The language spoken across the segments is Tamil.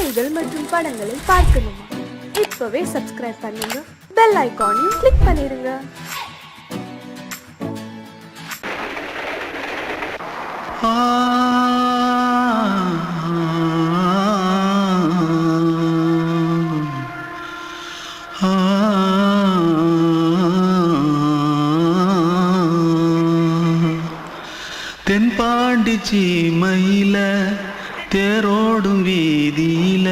பாடல்கள் மற்றும் படங்களை பார்க்கணுமா? இப்பவே சப்ஸ்கிரைப் பண்ணுங்க, பெல் ஐகானையும் கிளிக் பண்ணிருங்க. தென்பாண்டி சீமையில தேரோடும் வீதியில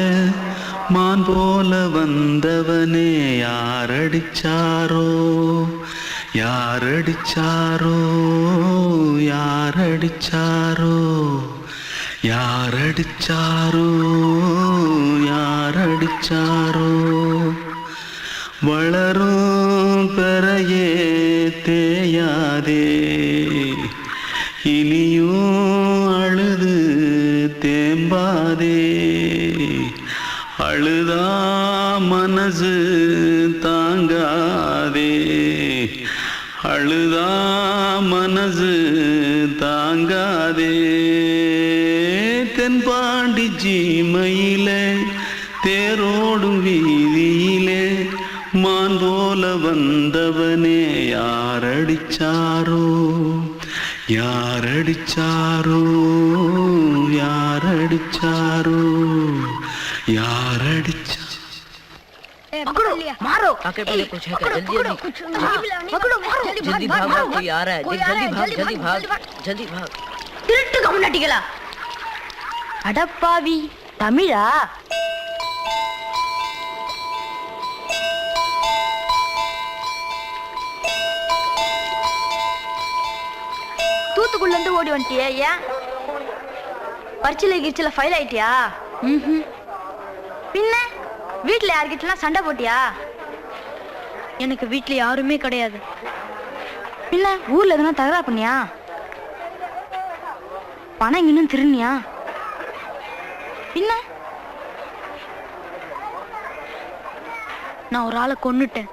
மான் போல வந்தவனே யாரடிச்சாரோ யாரடிச்சாரோ யாரடிச்சாரோ யாரடிச்சாரோ யாரடிச்சாரோ வளரும் பெறையே தேயாதே இனியும் அழுது தேம்பாதே அழுதா மனசு தாங்காதே அழுதா மனசு தாங்காதே தென்பாண்டி சீமையிலே தேரோடும் வீதியிலே மான் போல வந்தவனே யாரடிச்சாரோ யாரடிச்சாரோ யாரடிச்சாரோ யாரடிச்சா पकड़ो मारो आके पहले कुछ है क्या? जल्दी जल्दी पकड़ो मारो जल्दी भाग भाग कोई आ रहा है जल्दी भाग जल्दी भाग திருட்டு கம்முனாட்டிகளா அடப்பாவி தமிழா தூத்துக்குள்ள இருந்து ஓடி வந்துட்டியா? ஏன் பரிச்சையில கிரிச்சில ஃபைல் ஆயிட்டியா? பின்ன வீட்டுல யார்கிட்டலாம் சண்டை போட்டியா? எனக்கு வீட்டுல யாருமே கிடையாது. பின்ன ஊர்ல எதுனா தகராறு பண்ணியா? பணம் இன்னும் திருநியா? பின்ன நான் ஒரு ஆளை கொன்னுட்டேன்.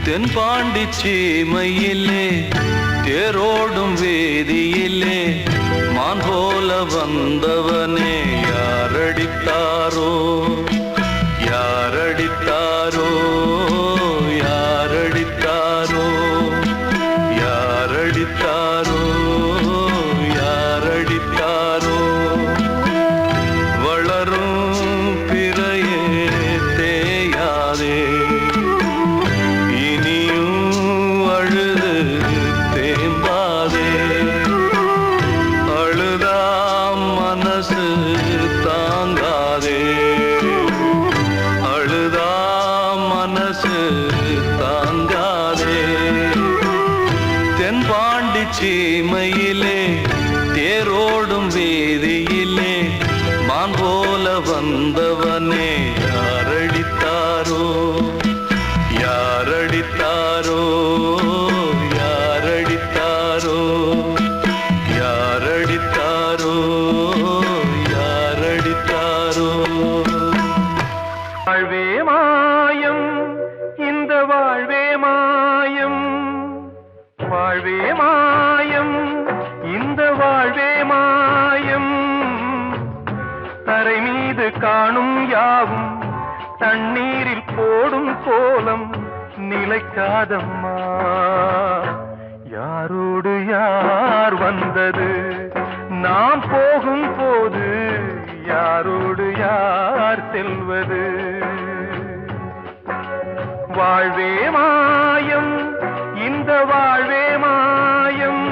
தென்பாண்டி சீமையிலே தேரோடும் வேதியிலே மான் போல வந்தவனே யாரடித்தாரோ யாரடித்தாரோ யாரடித்தாரோ யாரடித்தாரோ யாரடித்தாரோ வளரும் பிறையே தேயாதே தென்பாண்டி சீமையிலே தேரோடும் வேதியிலே மான் போல வந்தவனே யாரடித்தாரோ யாரடித்தாரோ யாரடித்தாரோ யாரடித்தாரோ யாரடித்தாரோ வாழ்வே மாயம் இந்த வாழ்வே மாயம் வாழ்வே மாயம் இந்த வாழ்வே மாயம் தரை மீது காணும் யாவும் தண்ணீரில் போடும் கோலம் நிலைக்காதம்மா யாரோடு யார் வந்தது நாம் போகும் போது யாரோடு யார் செல்வது வாழ்வே மாயம் இந்த வாழ்வே மாயம்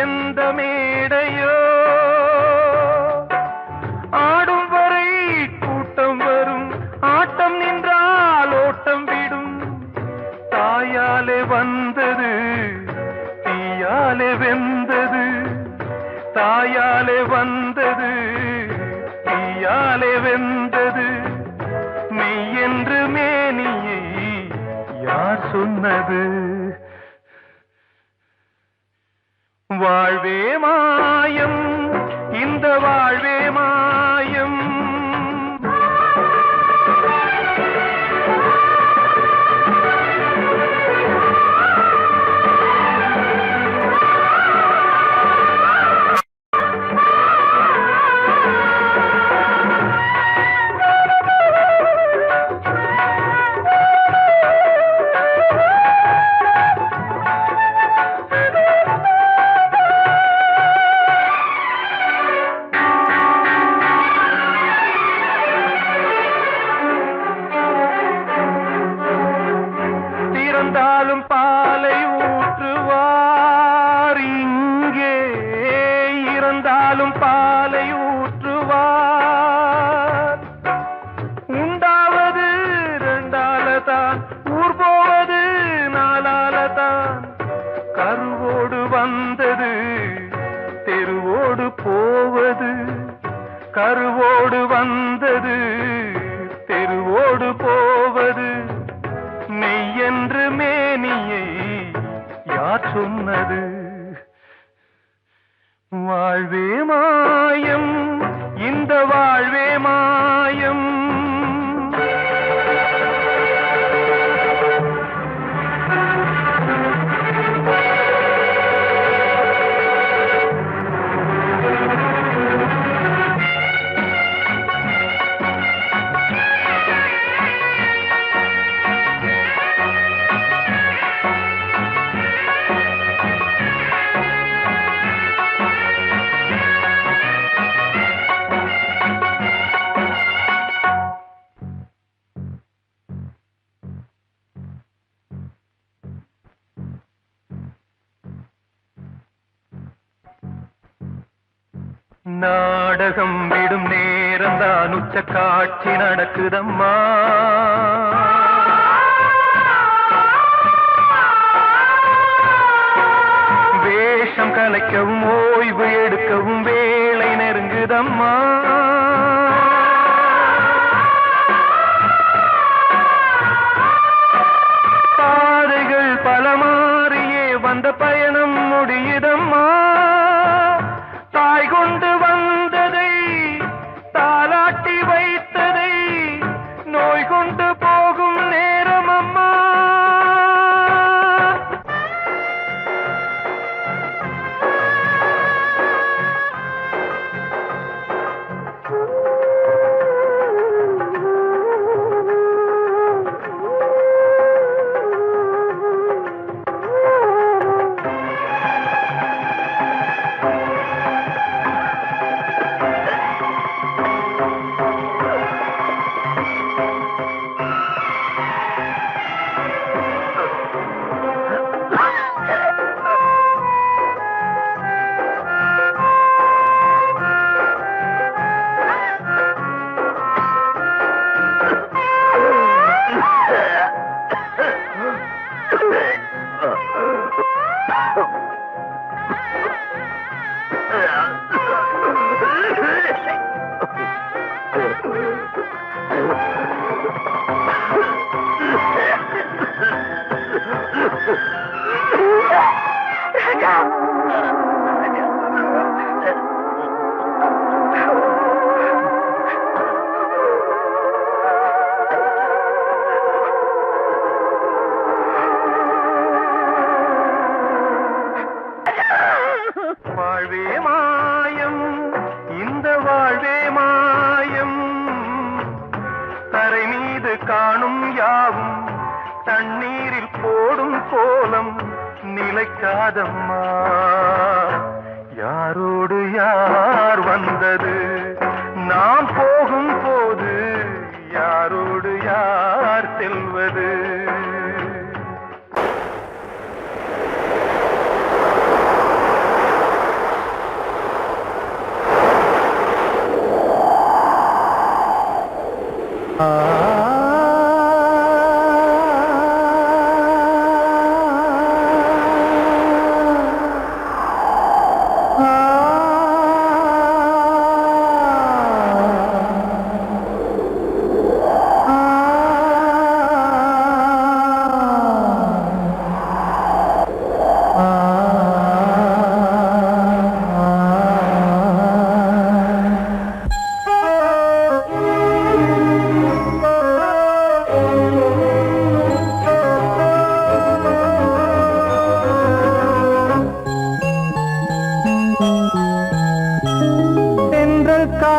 எந்த மேடையோ ஆடும் வரை கூட்டம் வரும், ஆட்டம் நின்றால் ஓட்டம் விடும். தாயாலே வந்தது தீயாலே வெந்தது, தாயாலே வந்தது தீயாலே வெந்தது. மெய் என்று மேனியை யார் சொன்னது? வாழ்வே மாயம், இந்த வாழ்வே மாயம். இறந்தாலும் பாலை ஊற்றுவார் இங்கே, இறந்தாலும் பாலை ஊற்றுவார். உண்டாவது ரெண்டாலதான், ஊர் போவது நாலாலதான். கருவோடு வந்தது தெருவோடு போவது, கருவோடு வந்தது தெருவோடு போவது. மெய் என்று மேனியை யார் சொன்னது? வாழ்வே மாயம், இந்த வாழ்வே மாயம். நாடகம் விடும் நேரம்தான் உச்ச காட்சி நடக்குதம்மா. வேஷம் கலைக்கவும் ஓய்வு எடுக்கவும் வேளை நெருங்குதம்மா. பாதைகள் பல மாறியே வந்த பயணம் முடியுதம்மா. தாய் கொண்டு வந்ததை தாலாட்டி வைத்ததை நோய் கொண்டு போகும் நேரம் அம்மா. வாழ்வே மாயம், இந்த வாழ்வே மாயம். தரை மீது காணும் யாவும் தண்ணீரில் போடும் கோலம் நிலைக்காதம்மா. யாரோடு யார் வந்தது நாம் போகும் போது, யாரோடு யார் செல்வது?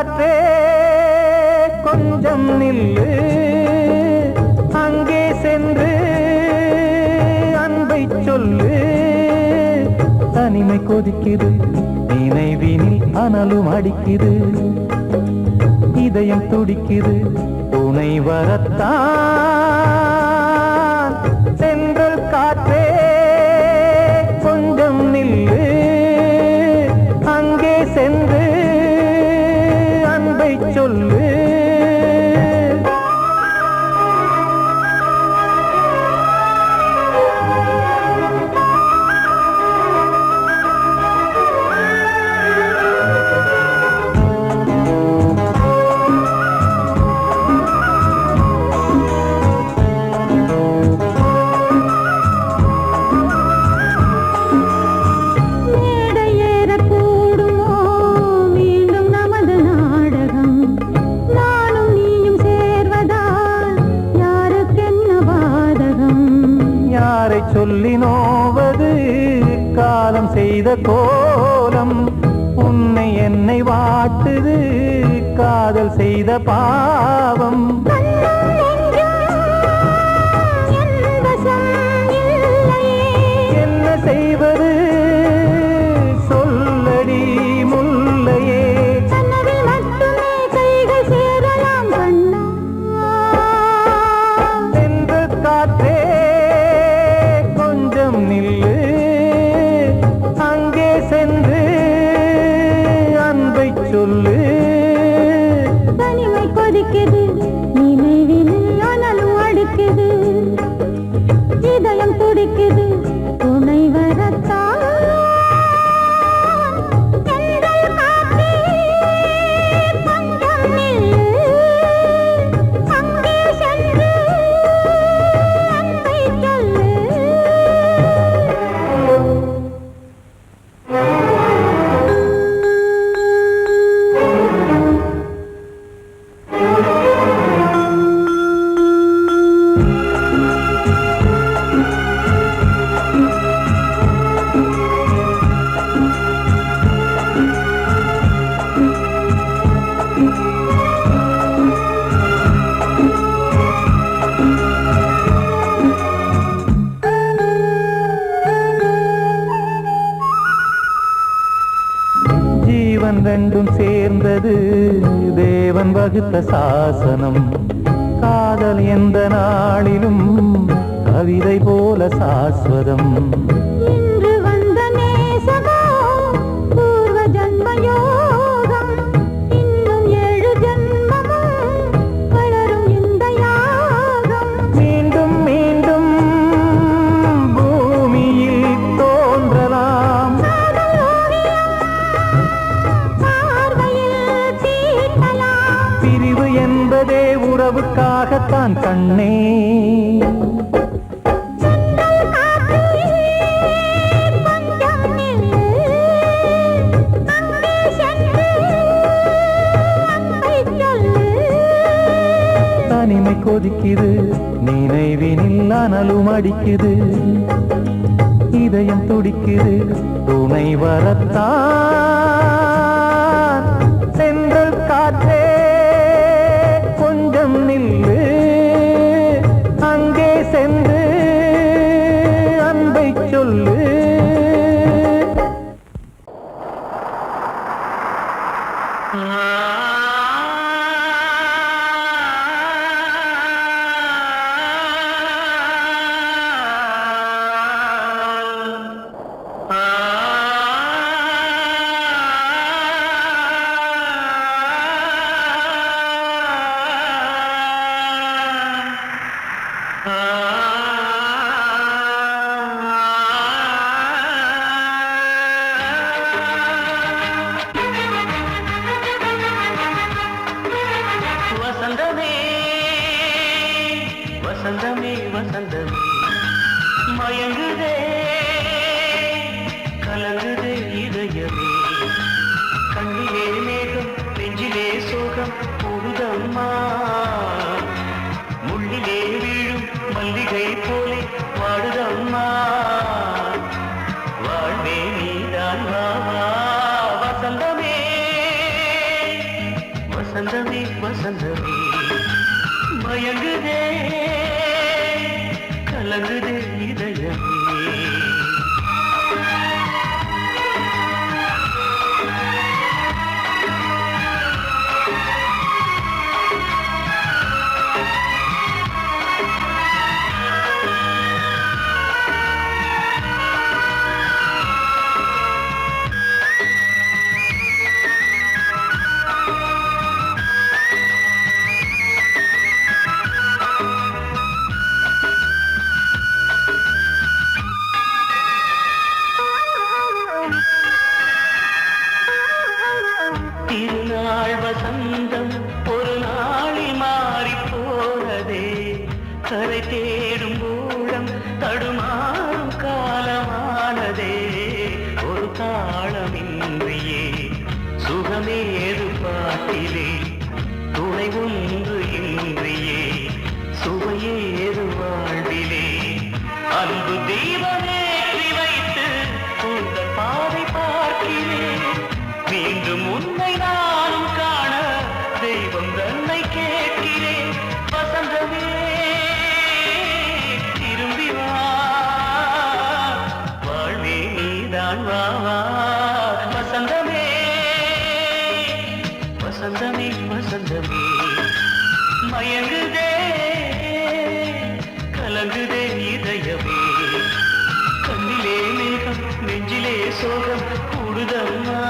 காற்றே கொஞ்சம் நில்லு, அங்கே சென்று அன்பை சொல்லு. தனிமை கொதிக்குது, நினைவினில் அனலும் அடிக்குது, இதயம் துடிக்குது, துணை வரத்தான். சென்றல் காற்றே கொஞ்சம் நில்லு, அங்கே சென்று அன்பை சொல்லு. சொல்லி நோவது காலம் செய்த கோலம், உன்னை என்னை வாட்டுது காதல் செய்த பாவம். என்ன செய்வது சொல்லடி முல்லையே, சென்ற காற்றே நில்லு, அங்கே சென்று அன்பை சொல்லு. தனிமை கொதிக்குது, நினைவினில் அனலும் அடிக்குது, இதயம் துடிக்குது, துணை வரத்தான். ரெண்டும் சேர்ந்தது தேவன் வகுத்த சாசனம். காதல் எந்த நாளிலும் கவிதை போல சாஸ்வதம். இன்று வந்த நேசமோ பூர்வ ஜன்ம யோகம், இன்னும் 7 ஜன்மமும் வளரும் இந்த யாகம். மீண்டும் மீண்டும் பூமியில் தோன்றலாம், பிரிவு என்பதே உறவுக்காகத்தான் கண்ணே. தனிமை கொதிக்குது, நினைவினில் அனலும் அடிக்குது, இதயம் துடிக்குது, துணை வரத்தான். சென்றல் காற்றே கொஞ்சம் நில்லு, அங்கே சென்று அன்பை சொல்லு. வசந்தமே வசந்தமே வசந்தமே மயங்குதே கலங்குதே இதயமே. கண்ணிலே மேகம் நெஞ்சிலே சோகம் கூடுதம்மா, முள்ளிலே வீழும் மல்லிகை போலே வாடுதம்மா. வாழ்வே நீதான் வா வா வசந்தமே வசந்தமே வசந்தமே மயங்குதே கலங்குதே இதயமே திருநாள் வசந்தம் ஒரு நாளில் மாறி போனதே கரை தேடும் ஊழம் தடுமாறும் காலமானதே ஒரு தாளமின்றியே சுகமேது பாட்டிலே துணை ஒன்று இன்றியே சுவையேது வாழ்விலே அன்பு தீபமேற்றி வைத்து உங்கள் பாதை பார்க்கிறேன் மீண்டும் உன்னை நானும் காண தெய்வம் தன்னை கேட்கிறேன் வசந்தமே திரும்பி வா வாழ்வே நீதான் வா வசந்தமே வசந்தமே வசந்தமே மயங்குதே கலங்குதே இதயமே கண்ணிலே மேகம் நெஞ்சிலே சோகம் கூடுதம்மா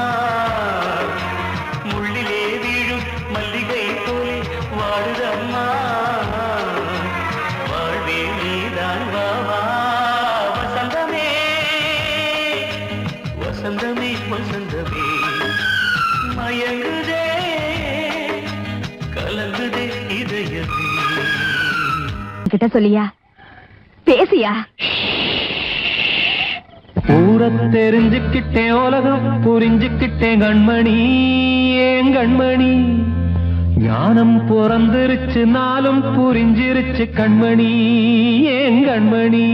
முள்ளிலே வீழும் மல்லிகை போலே வாடுதம்மா வாழ்வே நீதான் வா வசந்தமே வசந்தமே வசந்தமே மயங்குதே கலங்குதே இதயமே கிட்ட சொல்லியா பேசியா ஊரை தெரிஞ்சுக்கிட்டேன் உலகம் புரிஞ்சுக்கிட்டேன் கண்மணி ஏன் கண்மணி ஞானம் பிறந்திருச்சு நாளும் புரிஞ்சிருச்சு கண்மணி ஏன் கண்மணி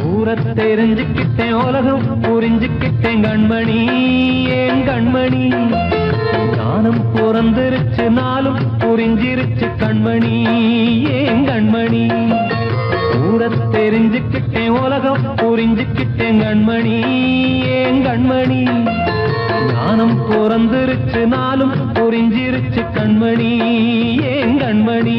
ஊரை தெரிஞ்சுக்கிட்டேன் உலகம் புரிஞ்சுக்கிட்டேன் கண்மணி ஏன் கண்மணி ஞானம் பிறந்திருச்சு நாளும் புரிஞ்சிருச்சு கண்மணி ஏன் கண்மணி ஊரை தெரிஞ்சுக்கிட்டேன் உலகம் புரிஞ்சுக்கிட்டேன் கண்மணி ஏன் கண்மணி ஞானம் பிறந்திருச்சு நாளும் புரிஞ்சிருச்சு கண்மணி ஏன் கண்மணி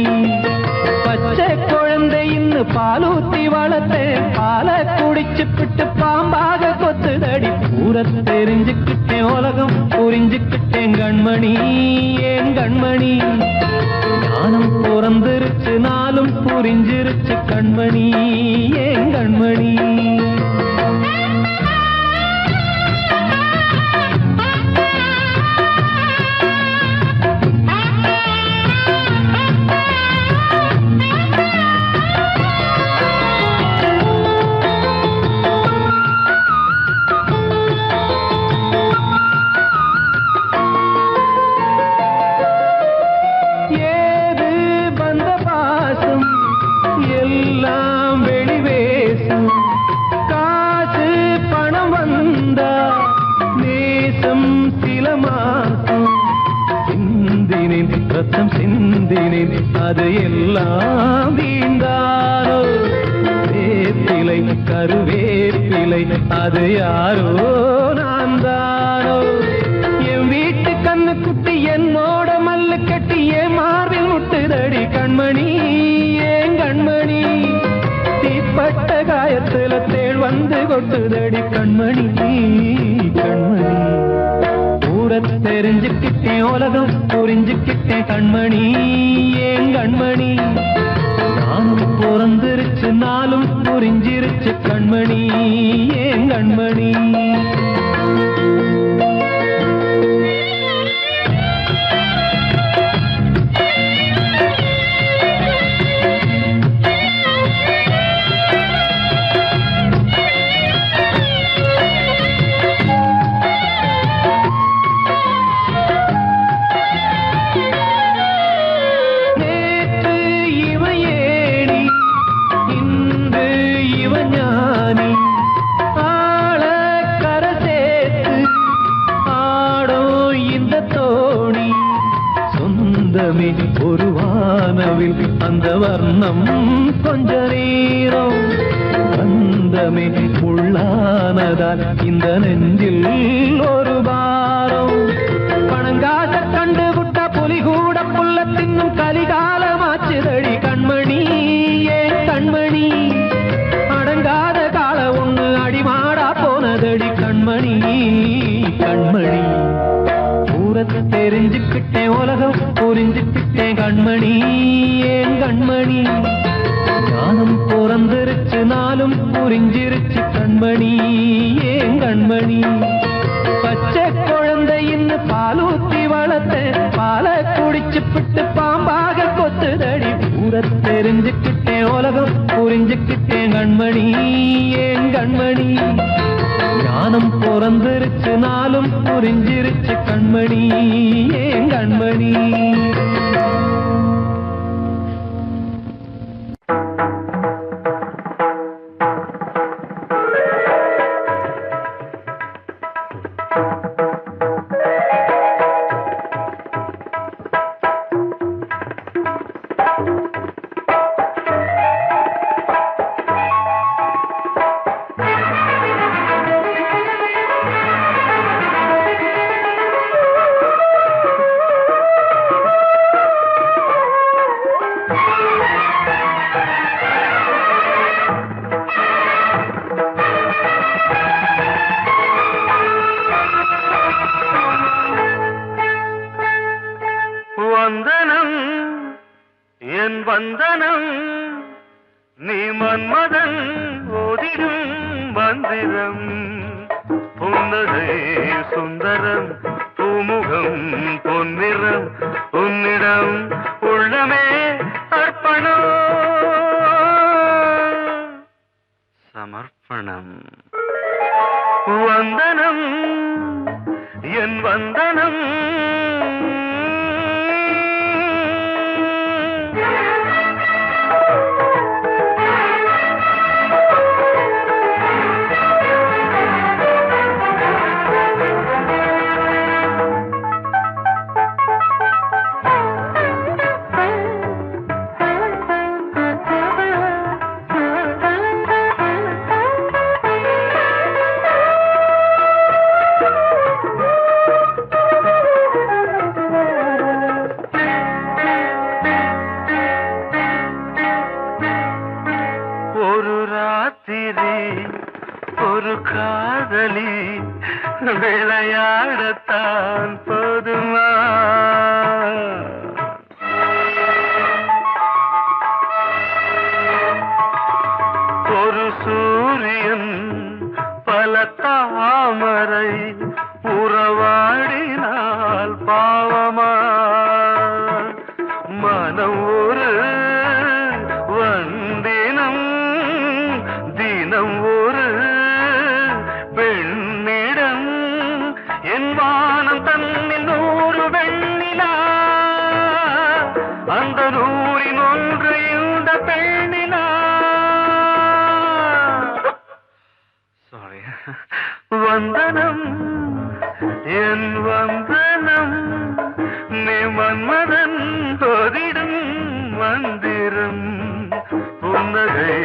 பச்சை குழந்தைன்னு பாலூத்தி வளர்த்தேன் பாலை குடிச்சு பிட்டு பாம்பாக கொத்துதடி ஊரை தெரிஞ்சுக்கிட்டேன் உலகம் புரிஞ்சுக்கிட்டேன் கண்மணி ஏன் கண்மணி ஞானம் பிறந்திருச்சு நாளும் புரிஞ்சிருச்சு கண்மணி ஏன் கண்மணி ரத்தம் சிந்தினேன் அது எல்லாம் வீண்டாரோ வேப்பிலை கருவேப்பிலை அது யாரோ நான் தானோ என் வீட்டு கண்ணு குட்டி என்னோட மல்லு கட்டி என் மார்பில் முட்டுதடி கண்மணி ஏன் கண்மணி தீப்பட்ட காயத்துல தேள் வந்து கொட்டுதடி கண்மணி கண்மணி ஊரை தெரிஞ்சுக்கிட்டேன் உலகம் புரிஞ்சுக்கிட்டேன் கண்மணி ஏன் கண்மணி நானும் பிறந்திருச்சு நாளும் புரிஞ்சிருச்சு கண்மணி ஏன் கண்மணி வர்ணம் கொஞ்ச நேரம் பந்தமே உள்ளானதால் இந்த நெஞ்சில் ஒரு பாரம் பணங்காச கண்டு விட்ட புலி கூட புல்ல தின்னும் கலிகாலமாச்சுதடி கண்மணி ஏன் கண்மணி அடங்காத கால ஒண்ணு அடிமாடா போனதடி கண்மணி கண்மணி ஊரத்தை தெரிஞ்சுக்கிட்டேன் உலகம் புரிஞ்சுக்கிட்டேன் கண்மணி ஏன் கண்மணி ஞானம் பிறந்திருச்சு நாளும் புரிஞ்சிருச்சு கண்மணி ஏன் கண்மணி பச்சை குழந்தையின் பாலூத்தி வளர்த்த பாலை குடிச்சு பிட்டு பாம்பாக கொத்துதடி ஊரத்தை தெரிஞ்சுக்கிட்டேன் உலகம் புரிஞ்சுக்கிட்டேன் கண்மணி ஏன் கண்மணி ஞானம் பிறந்திருச்சு நாளும் புரிஞ்சிருச்சு கண்மணி ஏன் கண்மணி வந்தனம் என் வந்தனம் நீ மன்மதன் ஓதிடும் மந்திரம் புன்னகை சுந்தரம் பூமுகம் பொன்னிறம் உன்னிடம் உள்ளமே அர்ப்பணம் சமர்ப்பணம் வந்தனம் என் வந்தனம் ஒரு காதலி விளையாடத்தான் போதுமா ஒரு சூரியன் பல தாமரை உறவாடினால் பாவமா மனம் ஒரு வந்தினம் தினம் ஒரு பெண்ணிடம் என் வானம் தன்னில் 100 வெண்ணிலா அந்த 100இன் ஒன்று இந்த பெண்ணிலா சாரி வந்தனம் என் வந்தனம் நீ மன்மதன் ஓதிடும் மந்திரம் புன்னகை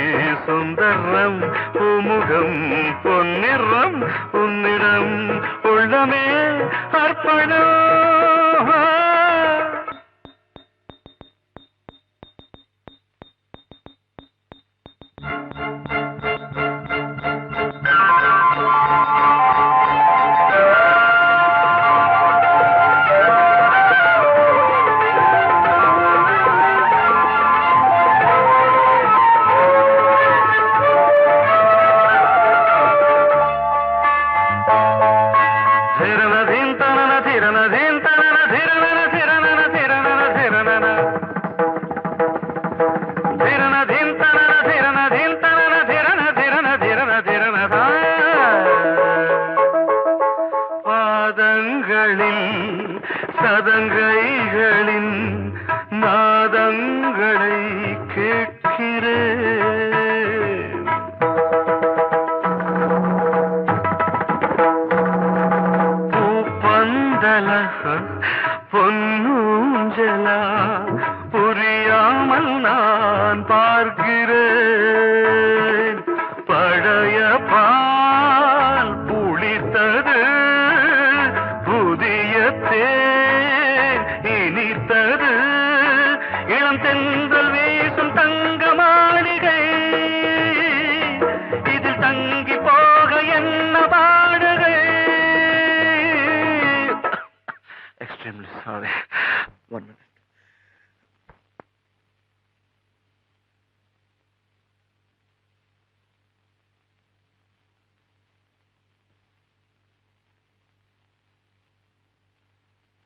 சுந்தரம் பூமுகம் பொன்னிறம் உன்னிடம் உள்ளமே அர்ப்பணம் சதங்கைகளின் நாதங்களை கேட்கிறேன் பூப்பந்தல பொன்னூஞ்சலா புரியாமல் நான் நான் பார்க்கிறேன். பழைய பால் புளித்தது, புதிய தேன் இனித்தது, இளம் தென்றல் வீசும் தங்க மாளிகை, இதில் தங்கி போக என்ன பாடுகை. Extremely sorry. 1 minute.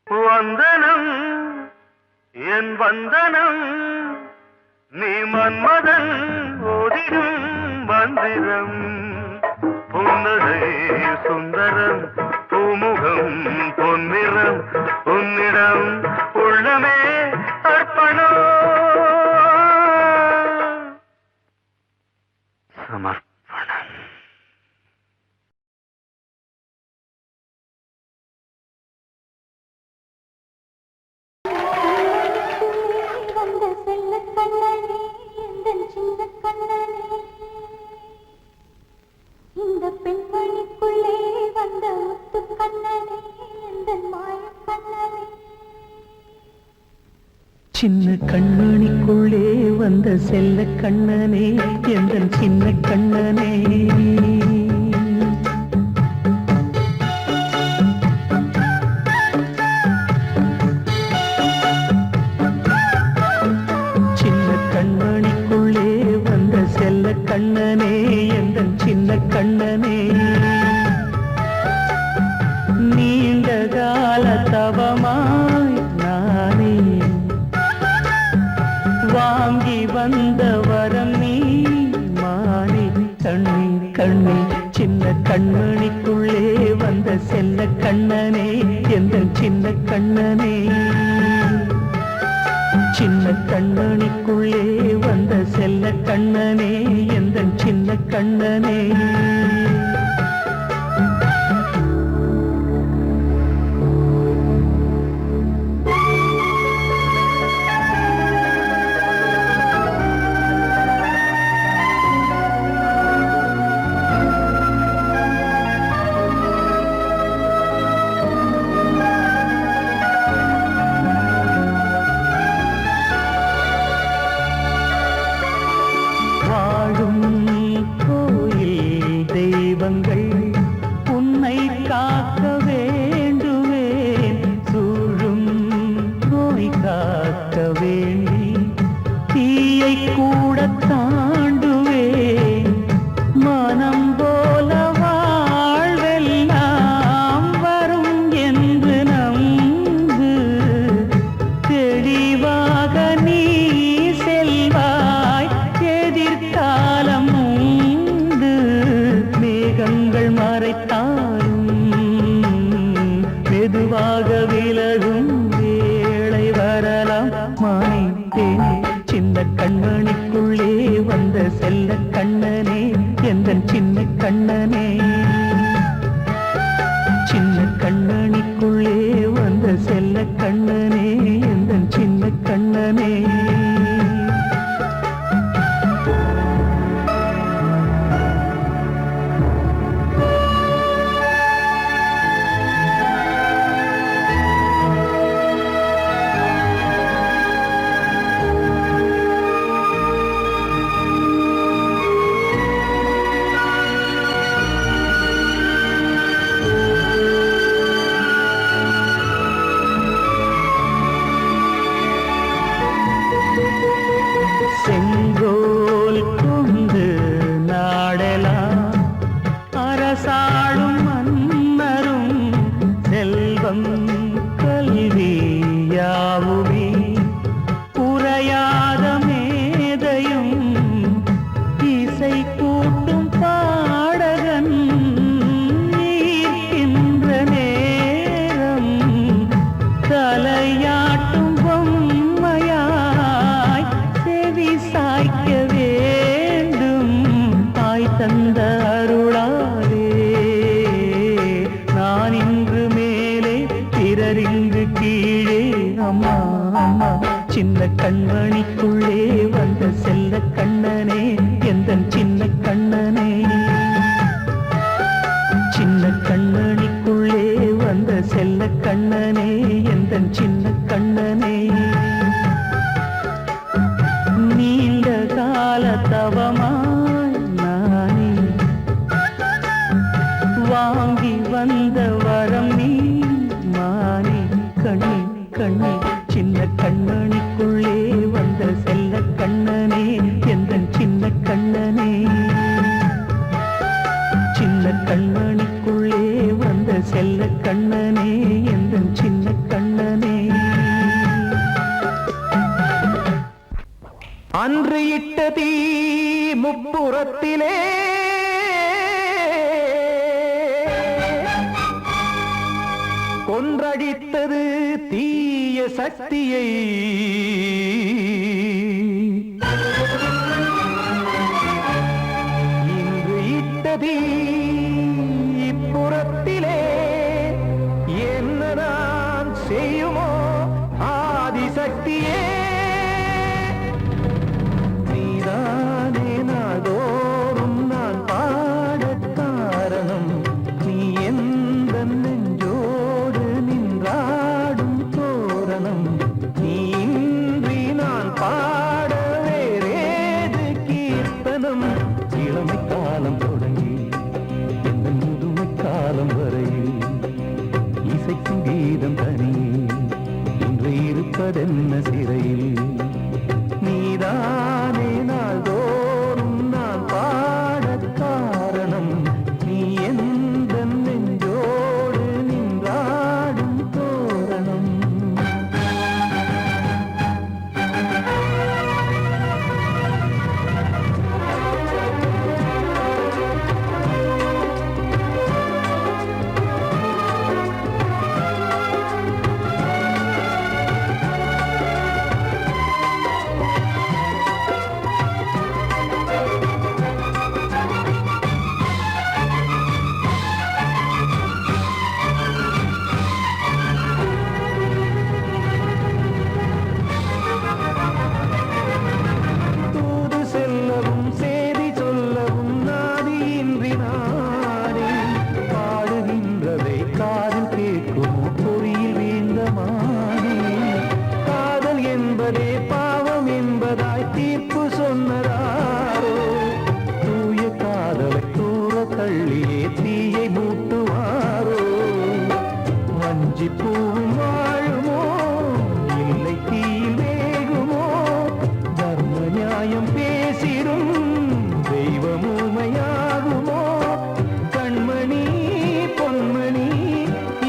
வந்தனம் என் வந்தனம், நீ மன்மதன் ஓதிடும் மந்திரம். புன்னகை சுந்தரம், பூமுகம் பொன்னிறம், உன்னிடம் உள்ளமே அர்ப்பணம். சமர்ப்பணம். வந்த செல்ல கண்ணனே, எந்தன் சின்ன கண்ணனே, இந்த பெண்மணிக்குள்ளே வந்த முத்து கண்ணனே, எந்தன் மாய கண்ணனே. சின்ன கண்மணிக்குள்ளே வந்த செல்ல கண்ணனே, எந்தன் சின்ன கண்ணனே. கண்ணனே, எந்தன் சின்ன கண்ணனே, நீண்ட கால தவமாய் நானே வாங்கி வந்த வரம் நீ மாறி. கண்ணே கண்ணே, சின்ன கண்மணிக்குள்ளே வந்த செல்ல கண்ணனே, எந்தன் சின்ன கண்ணனே. சின்ன கண்ணனுக்குள்ளே வந்த செல்ல கண்ணனே, எந்தன் சின்ன கண்ணனே. உன்னை காக்க வேண்டுவேன், சூழும் நோய் காக்க வேண்டி தீயை கூட தாண்டுவேன். மனம் போல வாழ்வெல்லாம் வரும் என்று நம்பு, தெளிவாக நீ செல்வாய், எதிர்காலம் உண்டு. மேகங்கள் மறைத்தாலும் மெதுவாக விலகும் வேளை வரலாம். மாய்த்தேனே, சின்ன கண்மணிக்குள்ளே வந்த செல்ல கண்ணனே, எந்தன் சின்ன கண்ணனே. சின்ன கண்ணனிக்குள்ளே வந்த செல்ல கண்ணனே, எந்தன் சின்ன கண்ணனே. செங்கோல் கொண்டு நாடலாம் அரசாளும் மன்னரும், செல்வம் கல்வியாவுமே குறையாத மேதையும், இசை கூட்டும் பாடகன் ஈர்க்கின்ற நேரம், தலையாட்டும் பொம்மையாய் செவி சாய்க்க வேண்டும். தாய் தந்த அருளாலே நான் இன்று மேலே, பிறரிங்கு கீழே. அம்மா அம்மா, சின்ன கண்மணிக்குள்ளே வந்த செல்ல முப்புறத்திலே கொன்றடித்தது தீய சக்தியை இன்று இட்டதீ இப்புறத்திலே என்னதான் செய்யுமோ ஆதிசக்தியே நீதானே நாள்தோறும் நான் பாடக் காரணம் நீ எந்த நெஞ்சோடு நின்றாடும் தோரணம் நீ இன்றி நான் பாட வேறேது கீர்த்தனம் இளமை காலம் தொடங்கி எந்த முதுமை காலம் வரையில் இசைக்கும் கீதம் தனி இன்று இருப்பதென்ன சிறையில் நீதானே நாள்தோறும் நான் பாடக் காரணம் நீ எந்த நெஞ்சோடு நின்றாடும் தோரணம் தூது செல்லவும் சேதி சொல்லவும் நாதியின்றி நானே பாடுகின்றதை காதில் கேட்குமோ பொறியில் வீழ்ந்த மானே காதல் என்பதே பாவம் என்பதாய் தீர்ப்பு சொன்னதாரோ தூய காதலை தூர தள்ளியே தீயை மூட்டுவாரோ வஞ்சி பூவும் வாழுமோ இல்லை தீயில் வேகுமோ தர்ம நியாயம் பேசிடும் தெய்வம் ஊமையாகுமோ கண்மணி பொன்மணி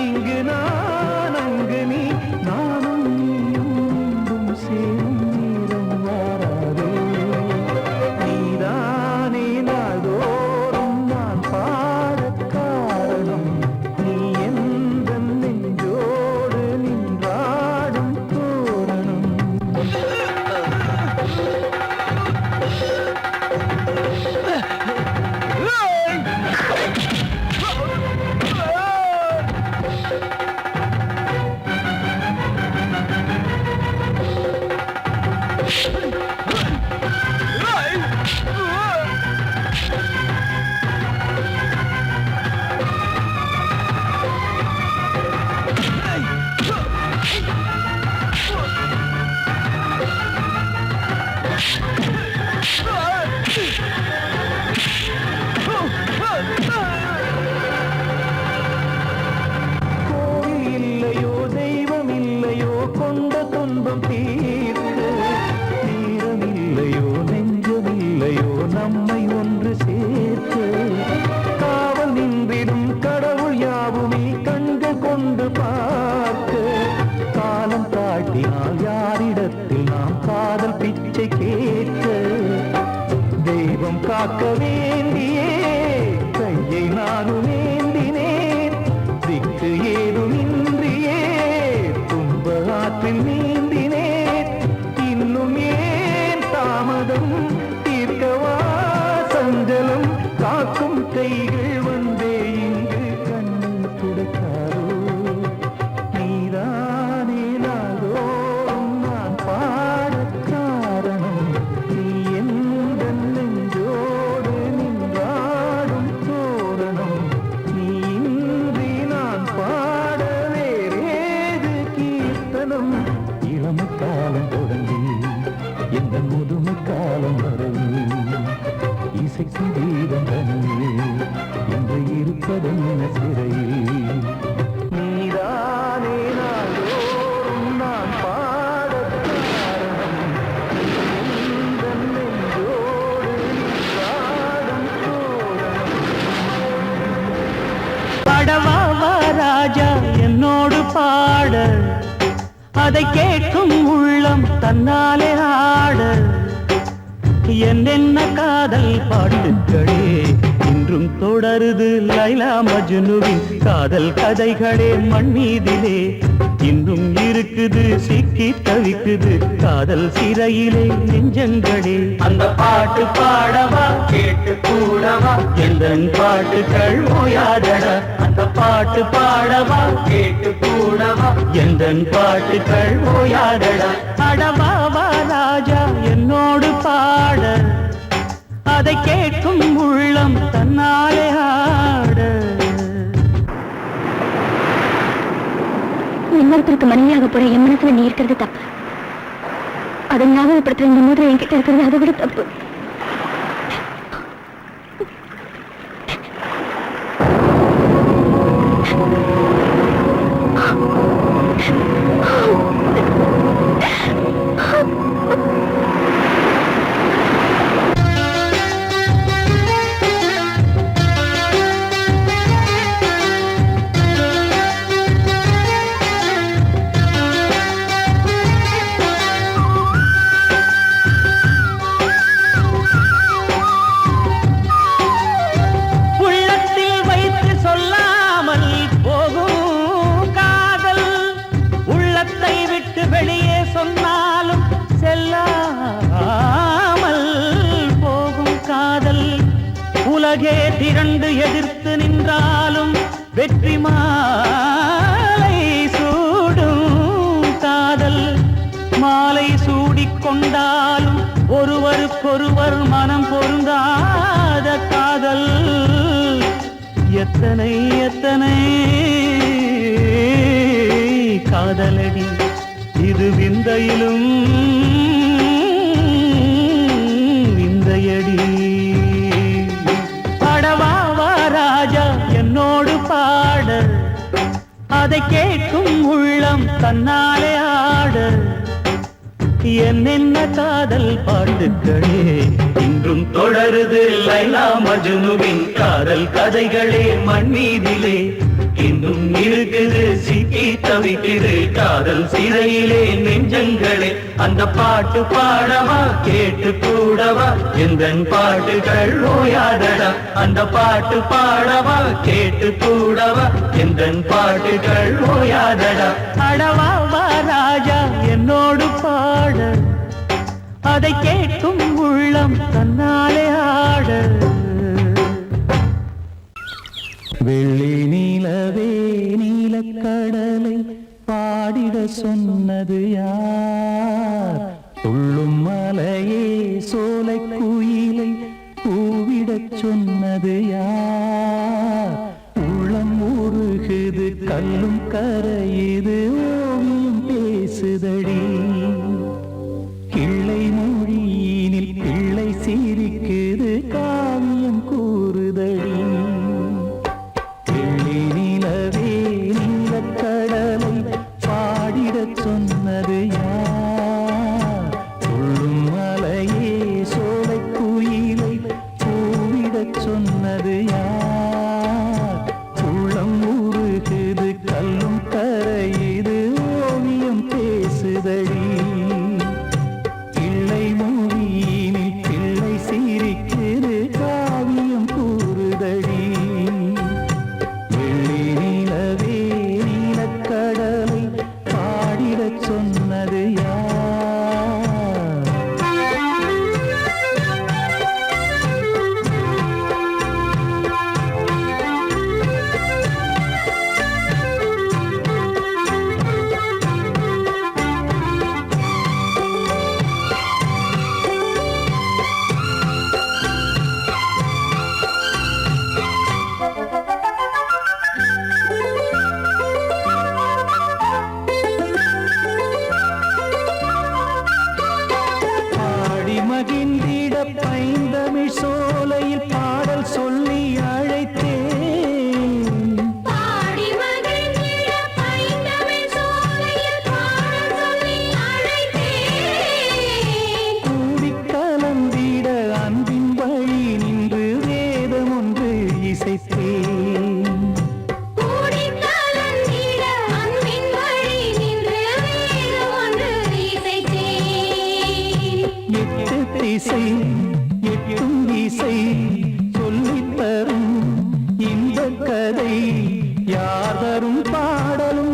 இங்கு நான் அங்கு நீ நானும் நீயும் மீண்டும் சேரும் நேரம் வாராதோ நீதானே நாள்தோறும் நான் பாடக் காரணம் நீ எந்த நெஞ்சோடு நின்றாடும் தோரணம் கோயில் இல்லையோ தெய்வம் இல்லையோ கொண்ட துன்பம் தீர்க்க நேரம் இல்லையோ நெஞ்சம் இல்லையோ நம்மை ஒன்று சேர்க்க காவல் நின்றிடும் கடவுள் யாவுமே கண்கள் கொண்டு பார்க்க காலம் காட்டினால் யாரிடத்தில் நாம் காதல் பிச்சை கேட்க தெய்வம் காக்க வேண்டியே கையை நானும் ஏந்தினேன் திக்கு ஏதும் இன்றியே துன்ப ஆற்றில் நீந்தினேன் இன்னும் ஏன் தாமதம் தீர்க்கவா சஞ்சலம் காக்கும் கைகள் வந்தே இங்கு கண்ணீர் துடைக்காரோ நீதானே நாள்தோறும் நான் பாடக் காரணம் நீ எந்த நெஞ்சோடு நின்றாடும் தோரணம் நீ இன்றி நான் பாட வேறேது கீர்த்தனம் இளமை காலம் தொடங்கி எந்த முதுமை காலம் வரையில் இசைக்கு கீதம் தனியே இன்று இருப்பதென்ன சிறையில் நீதானே நாள்தோறும் நான் பாடக் காரணம் எந்த நெஞ்சோடு நின்றாடும் தோரணம் படவா ராஜா என்னோடு பாட அதை கேட்கும் உள்ளம் தன்னாலே ஆட என்னென்ன காதல் பாட்டுக்களே இன்றும் தொடருது லைலா மஜ்னுவின் காதல் கதைகளே மண்ணீதிலே இன்னும் இருக்குது சிக்கி தவிக்குது காதல் சிறையிலே நெஞ்சங்களே அந்த பாட்டு பாடவா கேட்டு கூடவா எந்தன் பாட்டுகள் ஓயாதடா அந்த பாட்டு பாடவா கேட்டு கூடவா எந்தன் பாட்டுகள் ஓயாதடா அடவாவா ராஜா என்னோடு பாட அதை கேட்கும் உள்ளம் தன்னாலே ஆட இன்னொருத்தருக்கு மனைவியாக போற என் மனசுல நீ இருக்கிறது தப்பு அதை ஞாபகப்படுத்துற இந்த முதல்ல என்கிட்ட இருக்கிறது அதை விட தப்பு வெளியே சொன்னாலும் செல்லாமல் போகும் காதல் உலகே திரண்டு எதிர்த்து நின்றாலும் வெற்றி மாலை சூடும் காதல் மாலை சூடிக்கொண்டாலும் ஒருவருக்கொருவர் மனம் பொருந்தாத காதல் எத்தனை எத்தனை காதலடி இது விந்தையிலும் விந்தையடி பாடவாவா ராஜா என்னோடு பாட அதை கேட்கும் உள்ளம் தன்னாலே ஆட என்னென்ன காதல் பாட்டுக்களே இன்றும் தொடருது லைலா மஜ்னுவின் காதல் கதைகளே மண்ணீதிலே இன்னும் இருக்குது சிக்கி தவிக்குது காதல் சிறையிலே நெஞ்சங்களே அந்த பாட்டு பாடவா கேட்டு கூடவா எந்தன் பாட்டுகள் ஓயாதடா அந்த பாட்டு பாடவா கேட்டு கூடவா எந்தன் பாட்டுகள் ஓயாதடா அடவாவா ராஜா என்னோடு பாட அதை கேட்கும் உள்ளம் தன்னாலே ஆட வெள்ளி நீலவே நீலக்கடலை பாடிட சொன்னது யார் துள்ளும் மலையே சோலை குயிலை கூவிடச் சொன்னது யார் உள்ளம் உருகுது கல்லும் கரையுது ஓவியம் பேசுதடி கிள்ளை மொழியினில் பிள்ளை சிரிக்குது காவியம் கூறுதடி நிலவே நீலக்கடலை பாடிடச் சொன்னது யார் துள்ளும் மலையே சோலை குயிலை கூவிடச் சொன்னது யார் உள்ளம் உருகுது கல்லும் கரையுது ஓவியம் பேசுதடி கிள்ளை மொழியினில் பிள்ளை சிரிக்குது காவியம் கூறுதடி நீலவே நீலக்கடலை பாடிடச் சொன்னது மகிழ்ந்திட பைந்தமிழ் சோலையில் பாடல் சொல்லி அழைத்தேன் பாடி மகிழ்ந்திட பைந்தமிழ் சோலையில் பாடல் சொல்லி அழைத்தேன் கூடி கலந்திட அன்பின் வழி நின்று வேதம் ஒன்று இசைத்தேன் கூடி கலந்திட அன்பின் வழி நின்று வேதம் ஒன்று இசைத்தேன் எட்டு திசை இசை சொல்லித் தரும் இந்த கதை யார் தரும் பாடலும்